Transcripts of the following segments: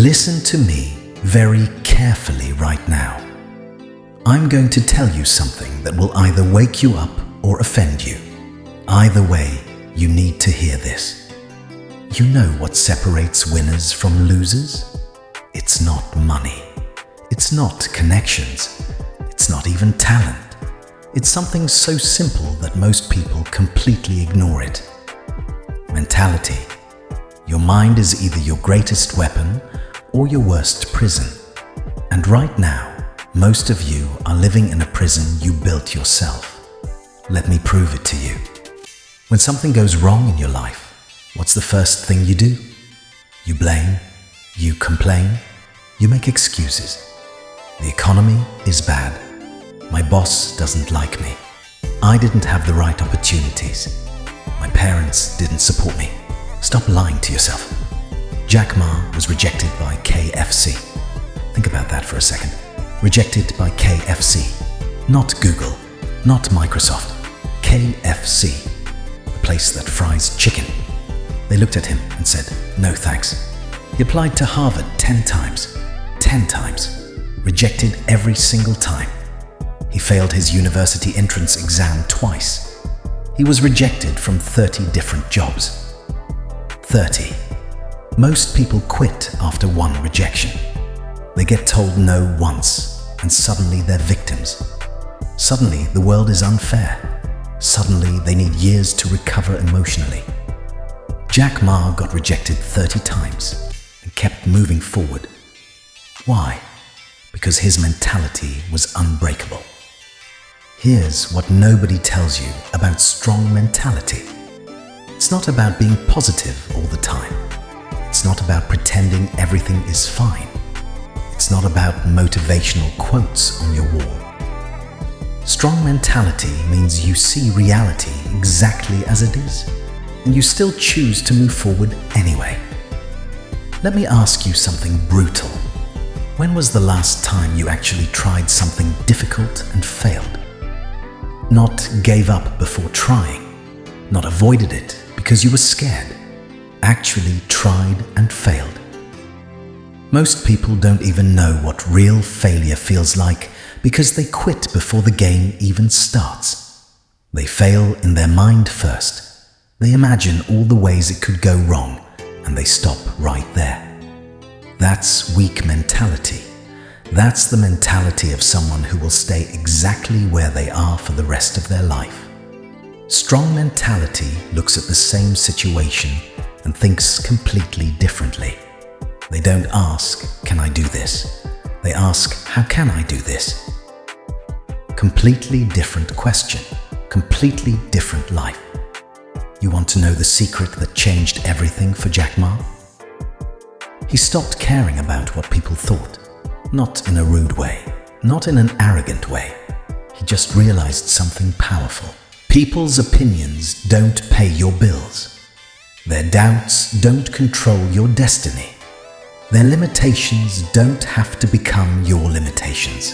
Listen to me very carefully right now. I'm going to tell you something that will either wake you up or offend you. Either way, you need to hear this. You know what separates winners from losers? It's not money. It's not connections. It's not even talent. It's something so simple that most people completely ignore it. Mentality. Your mind is either your greatest weapon or your worst prison. And right now, most of you are living in a prison you built yourself. Let me prove it to you. When something goes wrong in your life, what's the first thing you do? You blame, you complain, you make excuses. The economy is bad. My boss doesn't like me. I didn't have the right opportunities. My parents didn't support me. Stop lying to yourself. Jack Ma was rejected by KFC. Think about that for a second. Rejected by KFC. Not Google, not Microsoft. KFC, the place that fries chicken. They looked at him and said, "No thanks." He applied to Harvard 10 times. 10 times. Rejected every single time. He failed his university entrance exam twice. He was rejected from 30 different jobs. 30. Most people quit after one rejection. They get told no once, and suddenly they're victims. Suddenly the world is unfair. Suddenly they need years to recover emotionally. Jack Ma got rejected 30 times and kept moving forward. Why? Because his mentality was unbreakable. Here's what nobody tells you about strong mentality. It's not about being positive all the time. It's not about pretending everything is fine. It's not about motivational quotes on your wall. Strong mentality means you see reality exactly as it is, and you still choose to move forward anyway. Let me ask you something brutal. When was the last time you actually tried something difficult and failed? Not gave up before trying, not avoided it because you were scared. Actually tried and failed. Most people don't even know what real failure feels like because they quit before the game even starts. They fail in their mind first. They imagine all the ways it could go wrong and they stop right there. That's weak mentality. That's the mentality of someone who will stay exactly where they are for the rest of their life. Strong mentality looks at the same situation and thinks completely differently. They don't ask, "Can I do this?" They ask, "How can I do this?" Completely different question, completely different life. You want to know the secret that changed everything for Jack Ma? He stopped caring about what people thought. Not in a rude way, not in an arrogant way. He just realized something powerful. People's opinions don't pay your bills. Their doubts don't control your destiny. Their limitations don't have to become your limitations.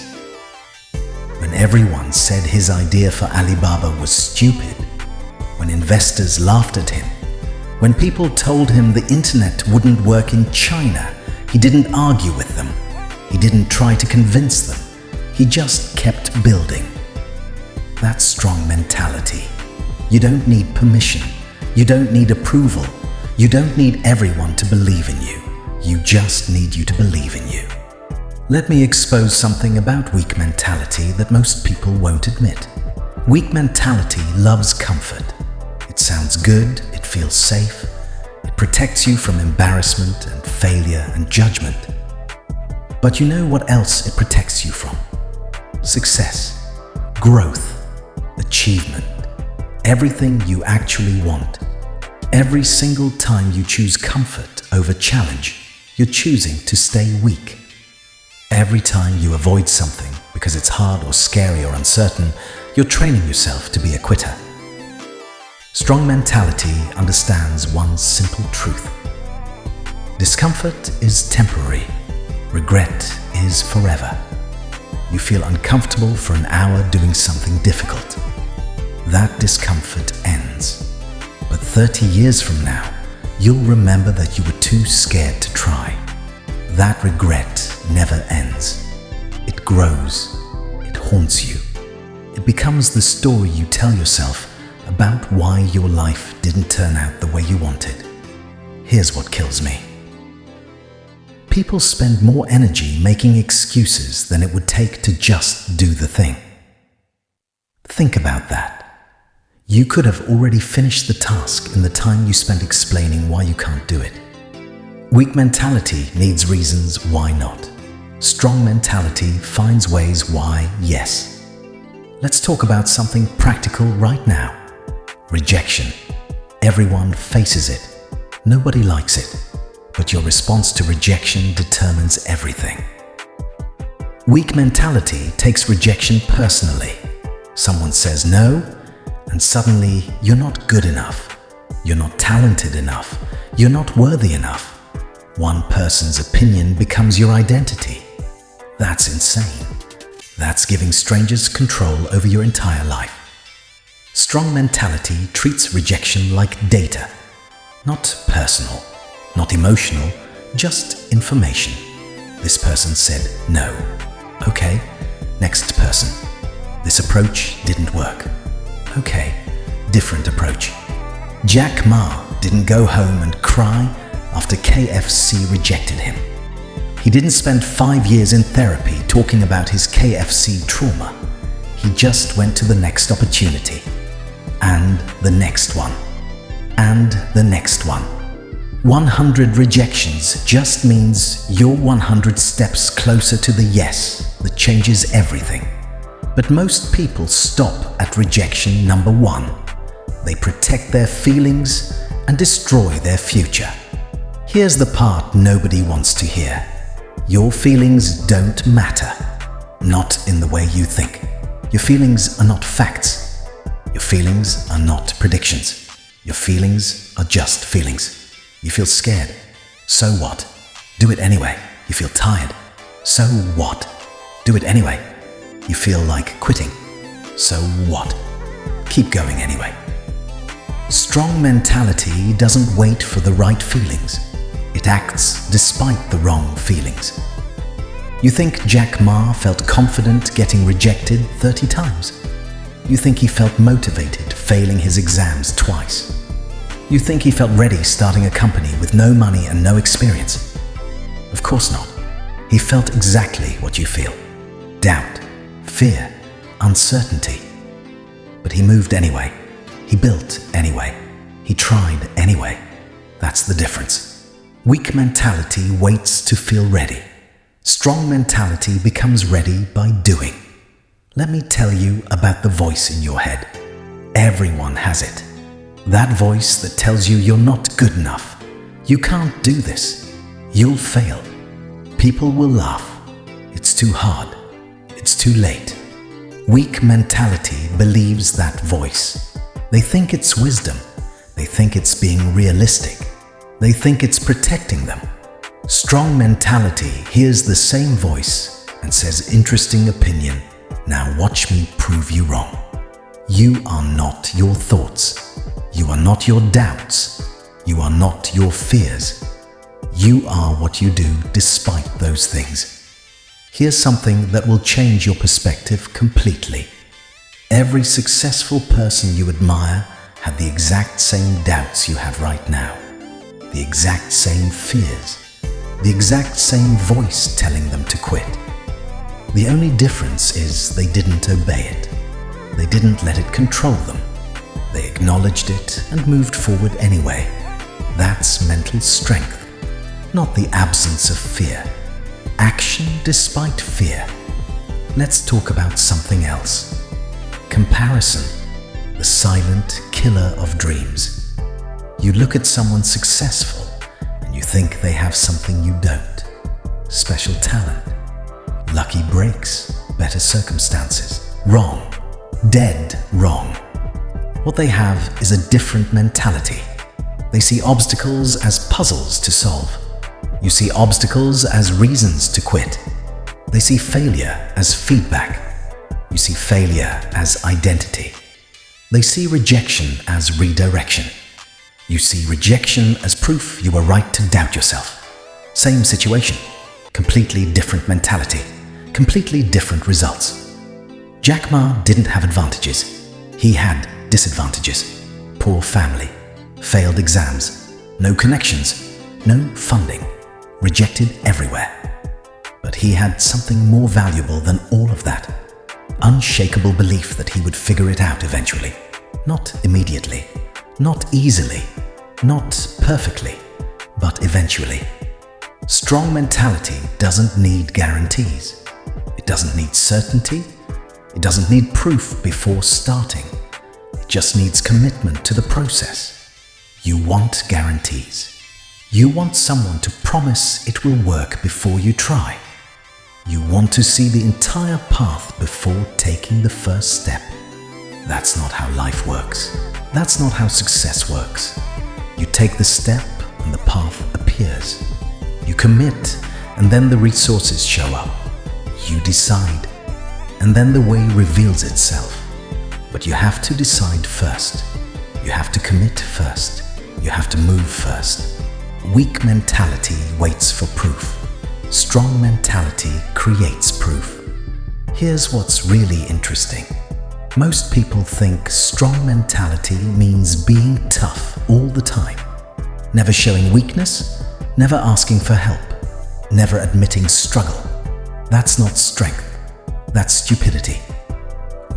When everyone said his idea for Alibaba was stupid, when investors laughed at him, when people told him the internet wouldn't work in China, he didn't argue with them. He didn't try to convince them. He just kept building. That's strong mentality. You don't need permission. You don't need approval. You don't need everyone to believe in you. You just need you to believe in you. Let me expose something about weak mentality that most people won't admit. Weak mentality loves comfort. It sounds good, it feels safe, it protects you from embarrassment and failure and judgment. But you know what else it protects you from? Success, growth, achievement, everything you actually want. Every single time you choose comfort over challenge, you're choosing to stay weak. Every time you avoid something because it's hard or scary or uncertain, you're training yourself to be a quitter. Strong mentality understands one simple truth. Discomfort is temporary. Regret is forever. You feel uncomfortable for an hour doing something difficult. That discomfort ends. But 30 years from now, you'll remember that you were too scared to try. that regret never ends. It grows. It haunts you. It becomes the story you tell yourself about why your life didn't turn out the way you wanted. Here's what kills me. People spend more energy making excuses than it would take to just do the thing. Think about that. You could have already finished the task in the time you spent explaining why you can't do it. Weak mentality needs reasons why not. Strong mentality finds ways why yes. Let's talk about something practical right now. Rejection. Everyone faces it. Nobody likes it. But your response to rejection determines everything. Weak mentality takes rejection personally. Someone says no, and suddenly you're not good enough. You're not talented enough. You're not worthy enough. One person's opinion becomes your identity. That's insane. That's giving strangers control over your entire life. Strong mentality treats rejection like data. Not personal, not emotional, just information. This person said no. Okay, next person. This approach didn't work. Okay, different approach. Jack Ma didn't go home and cry after KFC rejected him. He didn't spend 5 years in therapy talking about his KFC trauma. He just went to the next opportunity. And the next one. And the next one. 100 rejections just means you're 100 steps closer to the yes that changes everything. But most people stop at rejection number 1. They protect their feelings and destroy their future. Here's the part nobody wants to hear. Your feelings don't matter. Not in the way you think. Your feelings are not facts. Your feelings are not predictions. Your feelings are just feelings. You feel scared. So what? Do it anyway. You feel tired. So what? Do it anyway. You feel like quitting. So what? Keep going anyway. Strong mentality doesn't wait for the right feelings. It acts despite the wrong feelings. You think Jack Ma felt confident getting rejected 30 times? You think he felt motivated failing his exams twice? You think he felt ready starting a company with no money and no experience? Of course not. He felt exactly what you feel. Doubt, fear, uncertainty. But he moved anyway. He built anyway. He tried anyway. That's the difference. Weak mentality waits to feel ready. Strong mentality becomes ready by doing. Let me tell you about the voice in your head. Everyone has it. That voice that tells you you're not good enough. You can't do this. You'll fail. People will laugh. It's too hard. It's too late. Weak mentality believes that voice. They think it's wisdom. They think it's being realistic. They think it's protecting them. Strong mentality hears the same voice and says, interesting opinion. Now watch me prove you wrong. You are not your thoughts. You are not your doubts. You are not your fears. You are what you do despite those things. Here's something that will change your perspective completely. Every successful person you admire had the exact same doubts you have right now, the exact same fears, the exact same voice telling them to quit. The only difference is they didn't obey it. They didn't let it control them. They acknowledged it and moved forward anyway. That's mental strength, not the absence of fear. Action despite fear. Let's talk about something else. Comparison, the silent killer of dreams. You look at someone successful and you think they have something you don't. Special talent, lucky breaks, better circumstances. Wrong. Dead wrong. What they have is a different mentality. They see obstacles as puzzles to solve. You see obstacles as reasons to quit. They see failure as feedback. You see failure as identity. They see rejection as redirection. You see rejection as proof you were right to doubt yourself. Same situation, Completely different mentality, completely different results. Jack Ma didn't have advantages. He had disadvantages. Poor family, failed exams, no connections, no funding, rejected everywhere. But he had something more valuable than all of that. Unshakable belief that he would figure it out eventually. Not immediately, not easily, not perfectly, but eventually. Strong mentality doesn't need guarantees. It doesn't need certainty. It doesn't need proof before starting. It just needs commitment to the process. You want guarantees. You want someone to promise it will work before you try. You want to see the entire path before taking the first step. That's not how life works. That's not how success works. You take the step and the path appears. You commit and then the resources show up. You decide and then the way reveals itself. But you have to decide first. You have to commit first. You have to move first. Weak mentality waits for proof. Strong mentality creates proof. Here's what's really interesting. Most people think strong mentality means being tough all the time. Never showing weakness, never asking for help, never admitting struggle. That's not strength. That's stupidity.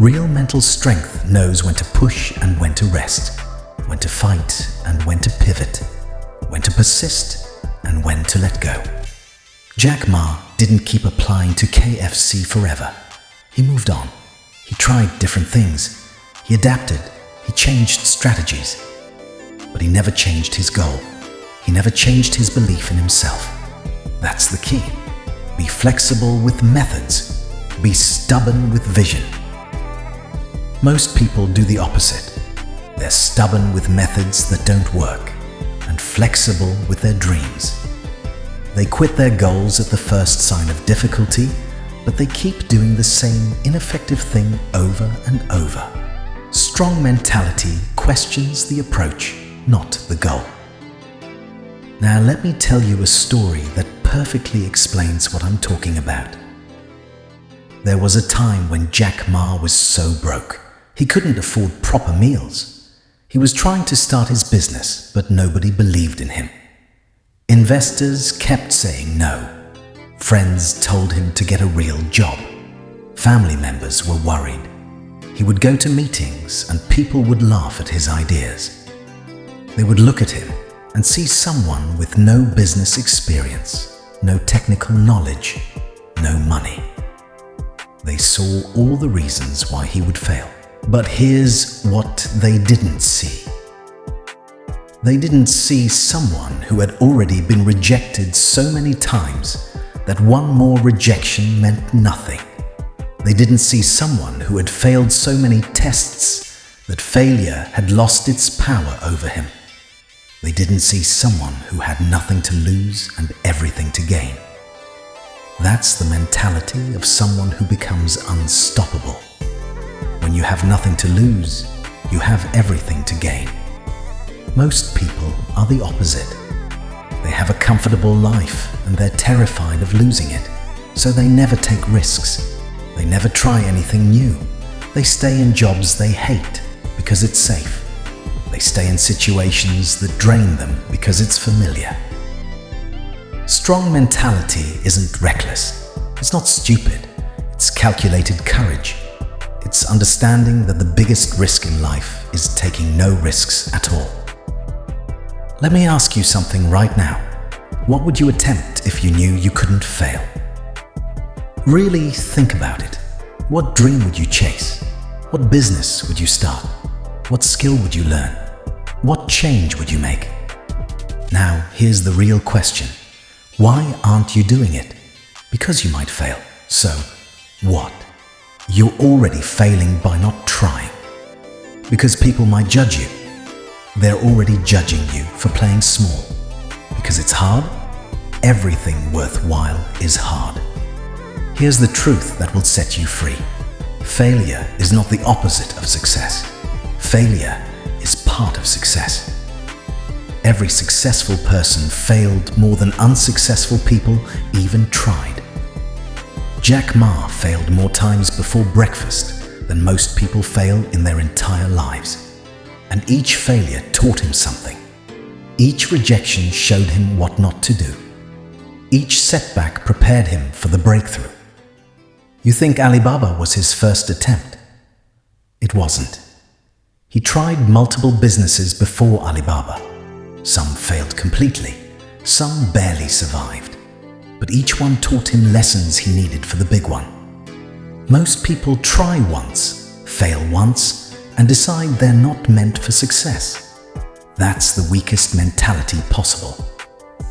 Real mental strength knows when to push and when to rest, when to fight and when to pivot, when to persist and when to let go. Jack Ma didn't keep applying to KFC forever. He moved on. He tried different things. He adapted. He changed strategies. But he never changed his goal. He never changed his belief in himself. That's the key. Be flexible with methods. Be stubborn with vision. Most people do the opposite. They're stubborn with methods that don't work and flexible with their dreams. They quit their goals at the first sign of difficulty, but they keep doing the same ineffective thing over and over. Strong mentality questions the approach, not the goal. Now let me tell you a story that perfectly explains what I'm talking about. There was a time when Jack Ma was so broke, he couldn't afford proper meals. He was trying to start his business, but nobody believed in him. Investors kept saying no. Friends told him to get a real job. Family members were worried. He would go to meetings and people would laugh at his ideas. They would look at him and see someone with no business experience, no technical knowledge, no money. They saw all the reasons why he would fail. But here's what they didn't see. They didn't see someone who had already been rejected so many times that one more rejection meant nothing. They didn't see someone who had failed so many tests that failure had lost its power over him. They didn't see someone who had nothing to lose and everything to gain. That's the mentality of someone who becomes unstoppable. When you have nothing to lose, you have everything to gain. Most people are the opposite. They have a comfortable life and they're terrified of losing it, so they never take risks. They never try anything new. They stay in jobs they hate because it's safe. They stay in situations that drain them because it's familiar. Strong mentality isn't reckless. It's not stupid. It's calculated courage. It's understanding that the biggest risk in life is taking no risks at all. Let me ask you something right now. What would you attempt if you knew you couldn't fail? Really think about it. What dream would you chase? What business would you start? What skill would you learn? What change would you make? Now, here's the real question. Why aren't you doing it? Because you might fail. So, what? You're already failing by not trying. Because people might judge you. They're already judging you for playing small. Because it's hard. Everything worthwhile is hard. Here's the truth that will set you free. Failure is not the opposite of success. Failure is part of success. Every successful person failed more than unsuccessful people even tried. Jack Ma failed more times before breakfast than most people fail in their entire lives. And each failure taught him something. Each rejection showed him what not to do. Each setback prepared him for the breakthrough. You think Alibaba was his first attempt? It wasn't. He tried multiple businesses before Alibaba. Some failed completely, some barely survived, but each one taught him lessons he needed for the big one. Most people try once, fail once, and decide they're not meant for success. That's the weakest mentality possible.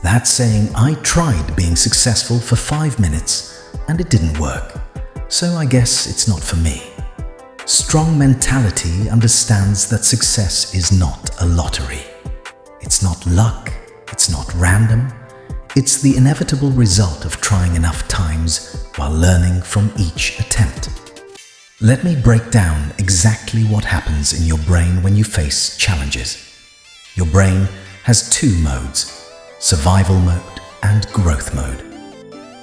That's saying, I tried being successful for 5 minutes and it didn't work, so I guess it's not for me. Strong mentality understands that success is not a lottery. It's not luck, it's not random, it's the inevitable result of trying enough times while learning from each attempt. Let me break down exactly what happens in your brain when you face challenges. Your brain has 2 modes, survival mode and growth mode.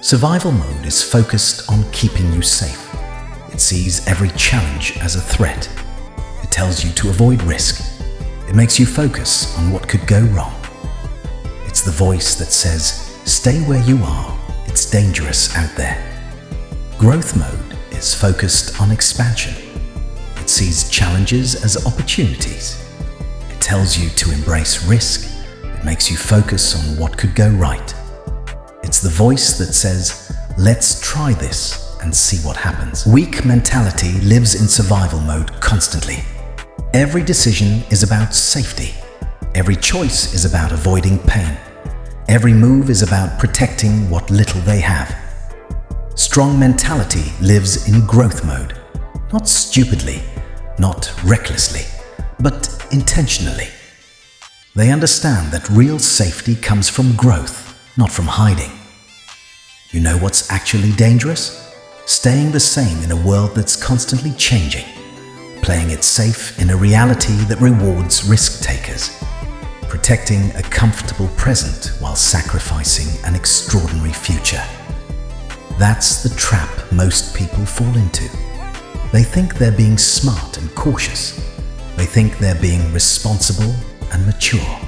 Survival mode is focused on keeping you safe. It sees every challenge as a threat. It tells you to avoid risk. It makes you focus on what could go wrong. It's the voice that says, stay where you are, it's dangerous out there. Growth mode is focused on expansion. It sees challenges as opportunities. It tells you to embrace risk. It makes you focus on what could go right. It's the voice that says, let's try this and see what happens. Weak mentality lives in survival mode constantly. Every decision is about safety. Every choice is about avoiding pain. Every move is about protecting what little they have. Strong mentality lives in growth mode, not stupidly, not recklessly, but intentionally. They understand that real safety comes from growth, not from hiding. You know what's actually dangerous? Staying the same in a world that's constantly changing. Playing it safe in a reality that rewards risk-takers. Protecting a comfortable present while sacrificing an extraordinary future. That's the trap most people fall into. They think they're being smart and cautious. They think they're being responsible and mature.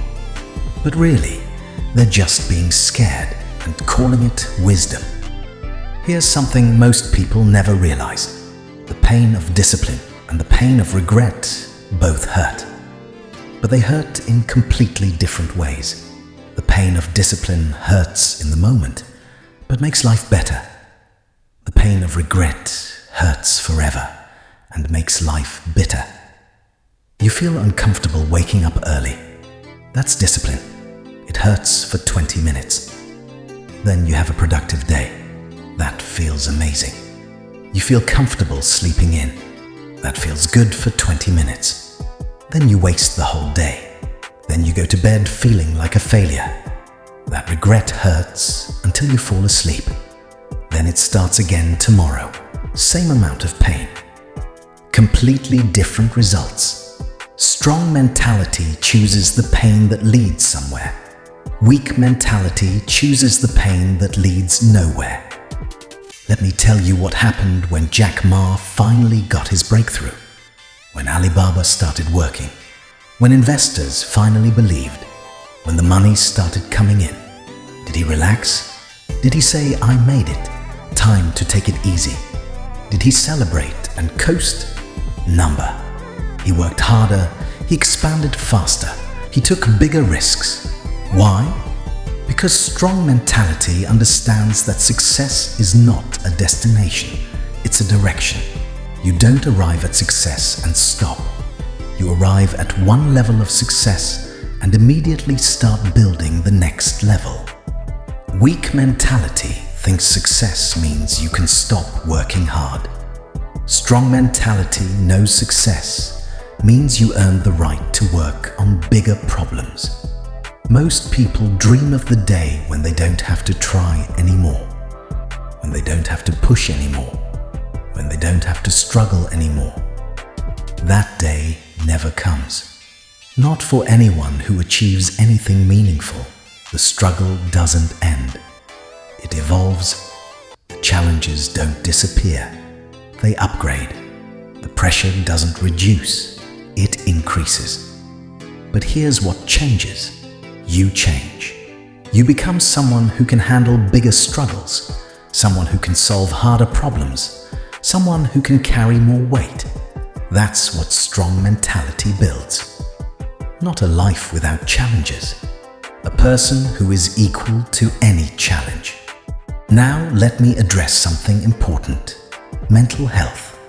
But really, they're just being scared and calling it wisdom. Here's something most people never realize. The pain of discipline and the pain of regret both hurt. But they hurt in completely different ways. The pain of discipline hurts in the moment, but makes life better. The pain of regret hurts forever and makes life bitter. You feel uncomfortable waking up early. That's discipline. It hurts for 20 minutes. Then you have a productive day. That feels amazing. You feel comfortable sleeping in. That feels good for 20 minutes. Then you waste the whole day. Then you go to bed feeling like a failure. That regret hurts until you fall asleep. Then it starts again tomorrow. Same amount of pain. Completely different results. Strong mentality chooses the pain that leads somewhere. Weak mentality chooses the pain that leads nowhere. Let me tell you what happened when Jack Ma finally got his breakthrough. When Alibaba started working. When investors finally believed. When the money started coming in. Did he relax? Did he say, I made it? Time to take it easy. Did he celebrate and coast? Number. He worked harder. He expanded faster. He took bigger risks. Why? Because strong mentality understands that success is not a destination, it's a direction. You don't arrive at success and stop. You arrive at one level of success and immediately start building the next level. Weak mentality thinks success means you can stop working hard. Strong mentality knows success means you earn the right to work on bigger problems. Most people dream of the day when they don't have to try anymore, when they don't have to push anymore, when they don't have to struggle anymore. That day never comes. Not for anyone who achieves anything meaningful. The struggle doesn't end. It evolves. The challenges don't disappear. They upgrade. The pressure doesn't reduce. It increases. But here's what changes. You change. You become someone who can handle bigger struggles, someone who can solve harder problems, someone who can carry more weight. That's what strong mentality builds. Not a life without challenges. A person who is equal to any challenge. Now let me address something important. Mental health.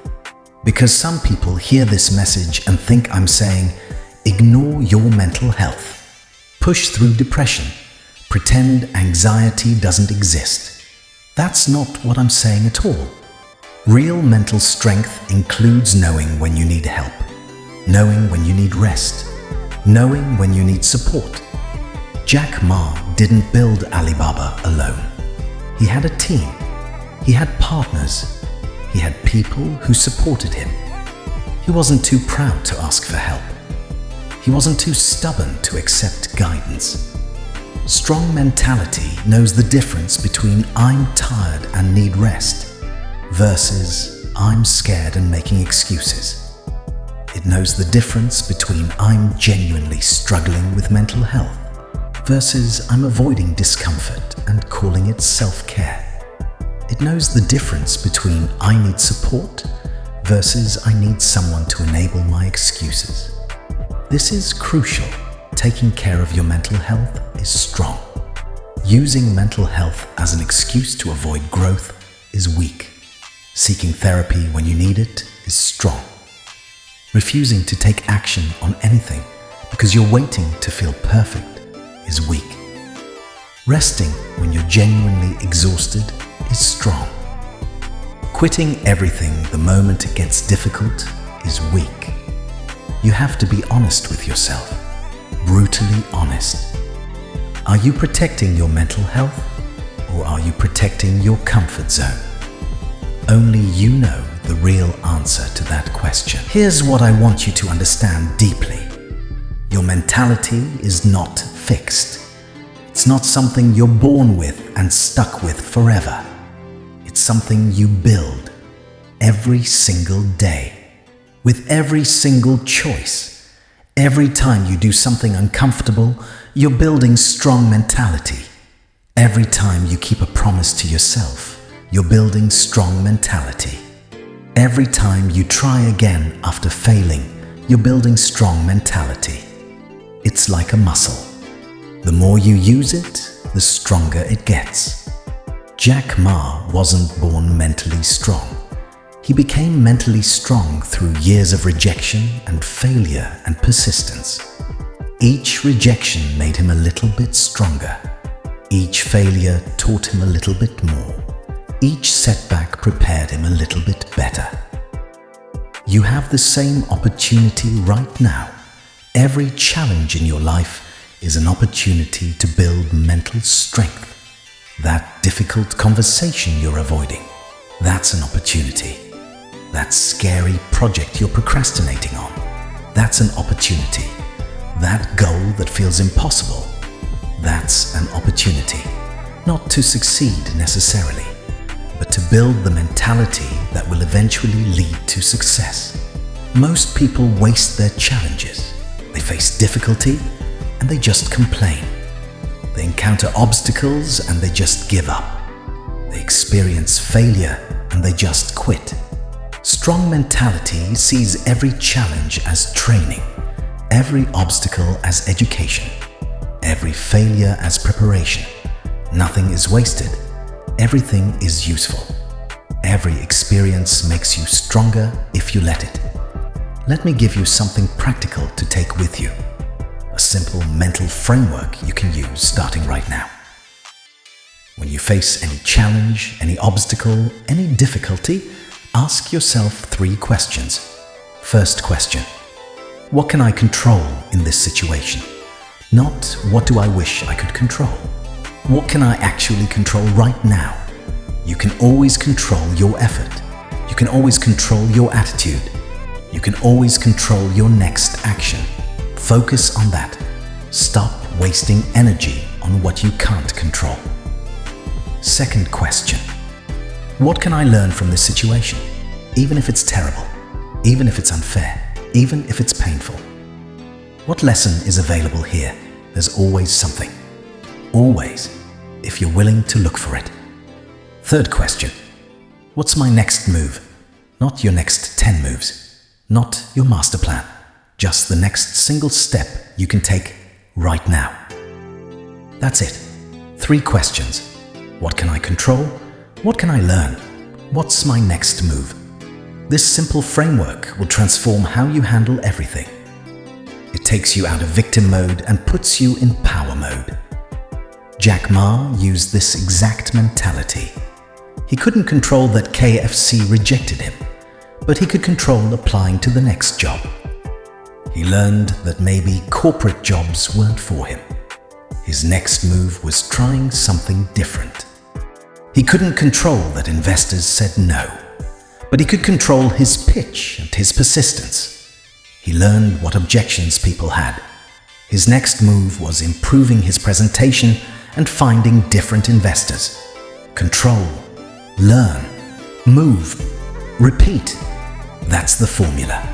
Because some people hear this message and think I'm saying, ignore your mental health. Push through depression. Pretend anxiety doesn't exist. That's not what I'm saying at all. Real mental strength includes knowing when you need help, knowing when you need rest, knowing when you need support. Jack Ma didn't build Alibaba alone. He had a team. He had partners. He had people who supported him. He wasn't too proud to ask for help. He wasn't too stubborn to accept guidance. Strong mentality knows the difference between I'm tired and need rest versus I'm scared and making excuses. It knows the difference between I'm genuinely struggling with mental health versus I'm avoiding discomfort and calling it self-care. It knows the difference between I need support versus I need someone to enable my excuses. This is crucial. Taking care of your mental health is strong. Using mental health as an excuse to avoid growth is weak. Seeking therapy when you need it is strong. Refusing to take action on anything because you're waiting to feel perfect is weak. Resting when you're genuinely exhausted is strong. Quitting everything the moment it gets difficult is weak. You have to be honest with yourself, brutally honest. Are you protecting your mental health or are you protecting your comfort zone? Only you know the real answer to that question. Here's what I want you to understand deeply. Your mentality is not fixed. It's not something you're born with and stuck with forever. It's something you build every single day, with every single choice. Every time you do something uncomfortable, you're building strong mentality. Every time you keep a promise to yourself, you're building strong mentality. Every time you try again after failing, you're building strong mentality. It's like a muscle. The more you use it, the stronger it gets. Jack Ma wasn't born mentally strong. He became mentally strong through years of rejection and failure and persistence. Each rejection made him a little bit stronger. Each failure taught him a little bit more. Each setback prepared him a little bit better. You have the same opportunity right now. Every challenge in your life is an opportunity to build mental strength. That difficult conversation you're avoiding, that's an opportunity. That scary project you're procrastinating on, that's an opportunity. That goal that feels impossible, that's an opportunity. Not to succeed necessarily, but to build the mentality that will eventually lead to success. Most people waste their challenges. They face difficulty and they just complain. They encounter obstacles and they just give up. They experience failure and they just quit. Strong mentality sees every challenge as training, every obstacle as education, every failure as preparation. Nothing is wasted. Everything is useful. Every experience makes you stronger if you let it. Let me give you something practical to take with you. A simple mental framework you can use starting right now. When you face any challenge, any obstacle, any difficulty, ask yourself 3 questions. First question: what can I control in this situation? Not what do I wish I could control. What can I actually control right now? You can always control your effort. You can always control your attitude. You can always control your next action. Focus on that. Stop wasting energy on what you can't control. Second question. What can I learn from this situation? Even if it's terrible, even if it's unfair, even if it's painful. What lesson is available here? There's always something. Always, if you're willing to look for it. Third question. What's my next move? Not your next 10 moves. Not your master plan. Just the next single step you can take right now. That's it. 3 questions. What can I control? What can I learn? What's my next move? This simple framework will transform how you handle everything. It takes you out of victim mode and puts you in power mode. Jack Ma used this exact mentality. He couldn't control that KFC rejected him, but he could control applying to the next job. He learned that maybe corporate jobs weren't for him. His next move was trying something different. He couldn't control that investors said no, but he could control his pitch and his persistence. He learned what objections people had. His next move was improving his presentation and finding different investors. Control, learn, move, repeat. That's the formula.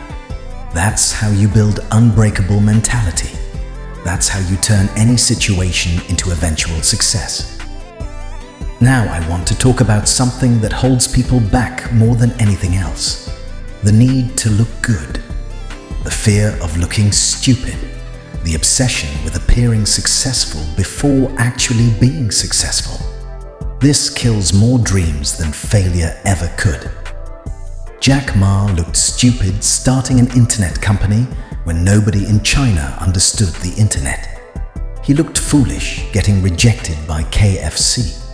That's how you build unbreakable mentality. That's how you turn any situation into eventual success. Now I want to talk about something that holds people back more than anything else. The need to look good. The fear of looking stupid. The obsession with appearing successful before actually being successful. This kills more dreams than failure ever could. Jack Ma looked stupid starting an internet company when nobody in China understood the internet. He looked foolish getting rejected by KFC.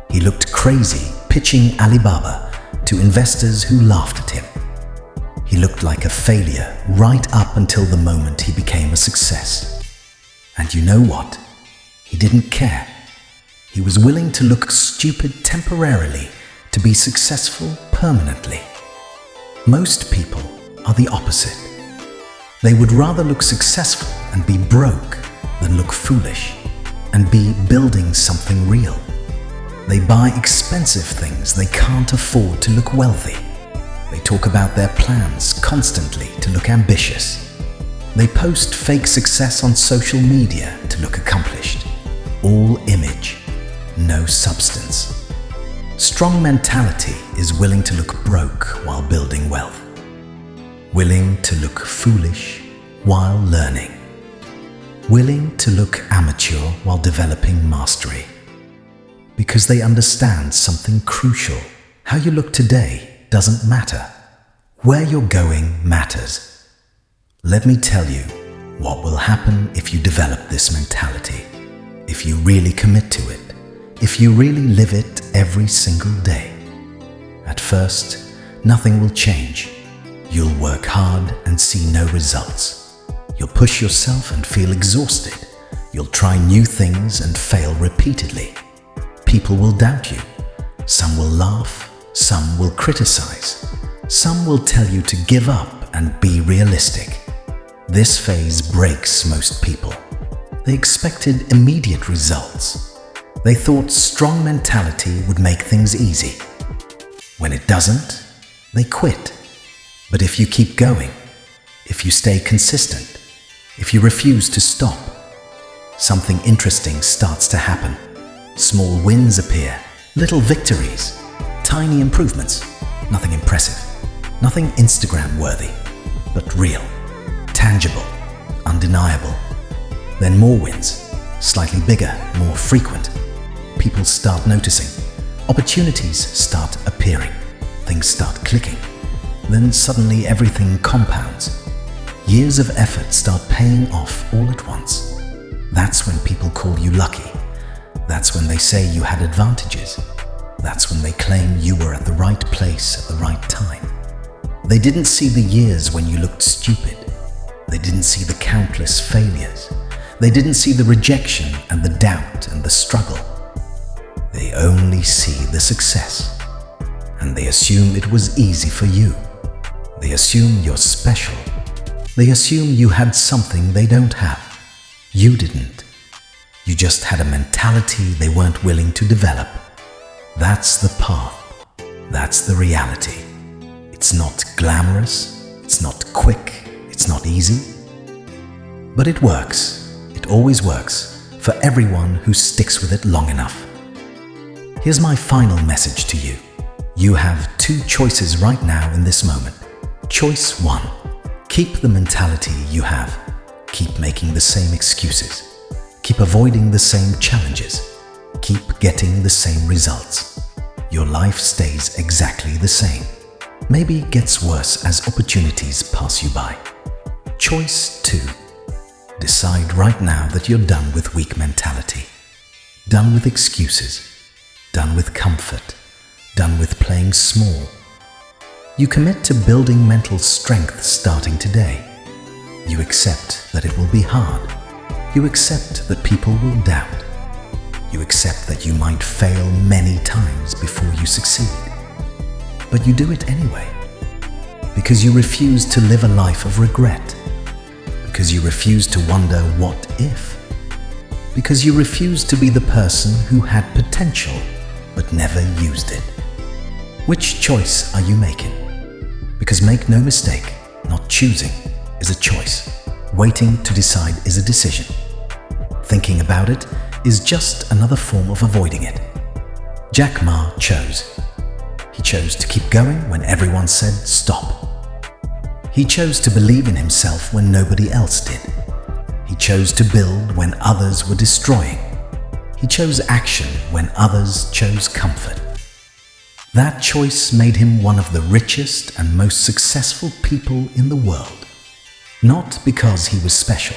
He looked crazy pitching Alibaba to investors who laughed at him. He looked like a failure right up until the moment he became a success. And you know what? He didn't care. He was willing to look stupid temporarily to be successful permanently. Most people are the opposite. They would rather look successful and be broke than look foolish and be building something real. They buy expensive things they can't afford to look wealthy. They talk about their plans constantly to look ambitious. They post fake success on social media to look accomplished. All image, no substance. Strong mentality is willing to look broke while building wealth. Willing to look foolish while learning. Willing to look amateur while developing mastery. Because they understand something crucial. How you look today doesn't matter. Where you're going matters. Let me tell you what will happen if you develop this mentality, if you really commit to it, if you really live it every single day. At first, nothing will change. You'll work hard and see no results. You'll push yourself and feel exhausted. You'll try new things and fail repeatedly. People will doubt you. Some will laugh. Some will criticize. Some will tell you to give up and be realistic. This phase breaks most people. They expected immediate results. They thought strong mentality would make things easy. When it doesn't, they quit. But if you keep going, if you stay consistent, if you refuse to stop, something interesting starts to happen. Small wins appear, little victories, tiny improvements, nothing impressive, nothing Instagram-worthy, but real, tangible, undeniable. Then more wins, slightly bigger, more frequent. People start noticing. Opportunities start appearing. Things start clicking. Then suddenly everything compounds. Years of effort start paying off all at once. That's when people call you lucky. That's when they say you had advantages. That's when they claim you were at the right place at the right time. They didn't see the years when you looked stupid. They didn't see the countless failures. They didn't see the rejection and the doubt and the struggle. They only see the success. And they assume it was easy for you. They assume you're special. They assume you had something they don't have. You didn't. You just had a mentality they weren't willing to develop. That's the path. That's the reality. It's not glamorous. It's not quick. It's not easy. But it works. It always works for everyone who sticks with it long enough. Here's my final message to you. You have two choices right now in this moment. Choice 1. Keep the mentality you have. Keep making the same excuses. Keep avoiding the same challenges. Keep getting the same results. Your life stays exactly the same. Maybe it gets worse as opportunities pass you by. Choice 2. Decide right now that you're done with weak mentality. Done with excuses. Done with comfort. Done with playing small. You commit to building mental strength starting today. You accept that it will be hard. You accept that people will doubt. You accept that you might fail many times before you succeed. But you do it anyway. Because you refuse to live a life of regret. Because you refuse to wonder what if. Because you refuse to be the person who had potential but never used it. Which choice are you making? Because make no mistake, not choosing is a choice. Waiting to decide is a decision. Thinking about it is just another form of avoiding it. Jack Ma chose. He chose to keep going when everyone said stop. He chose to believe in himself when nobody else did. He chose to build when others were destroying. He chose action when others chose comfort. That choice made him one of the richest and most successful people in the world. Not because he was special,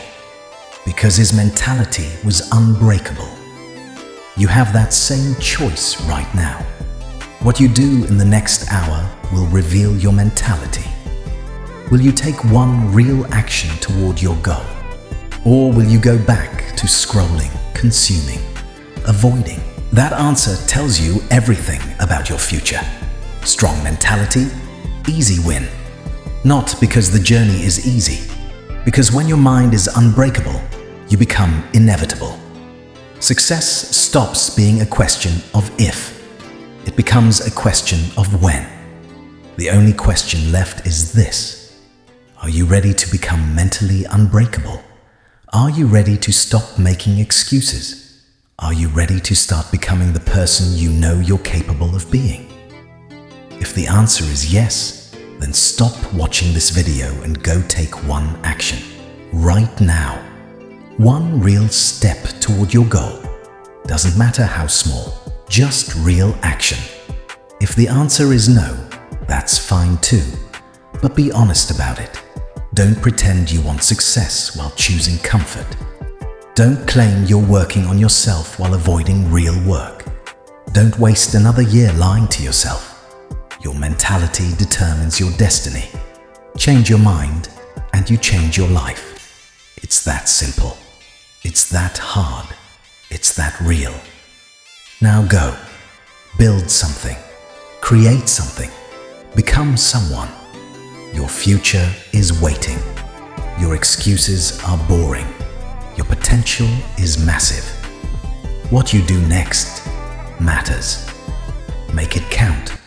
because his mentality was unbreakable. You have that same choice right now. What you do in the next hour will reveal your mentality. Will you take one real action toward your goal? Or will you go back to scrolling, consuming, avoiding? That answer tells you everything about your future. Strong mentality, easy win. Not because the journey is easy, because when your mind is unbreakable, you become inevitable. Success stops being a question of if. It becomes a question of when. The only question left is this. Are you ready to become mentally unbreakable? Are you ready to stop making excuses? Are you ready to start becoming the person you know you're capable of being? If the answer is yes, then stop watching this video and go take one action. Right now. One real step toward your goal. Doesn't matter how small, just real action. If the answer is no, that's fine too. But be honest about it. Don't pretend you want success while choosing comfort. Don't claim you're working on yourself while avoiding real work. Don't waste another year lying to yourself. Your mentality determines your destiny. Change your mind and you change your life. It's that simple. It's that hard. It's that real. Now go. Build something. Create something. Become someone. Your future is waiting. Your excuses are boring. Your potential is massive. What you do next matters. Make it count.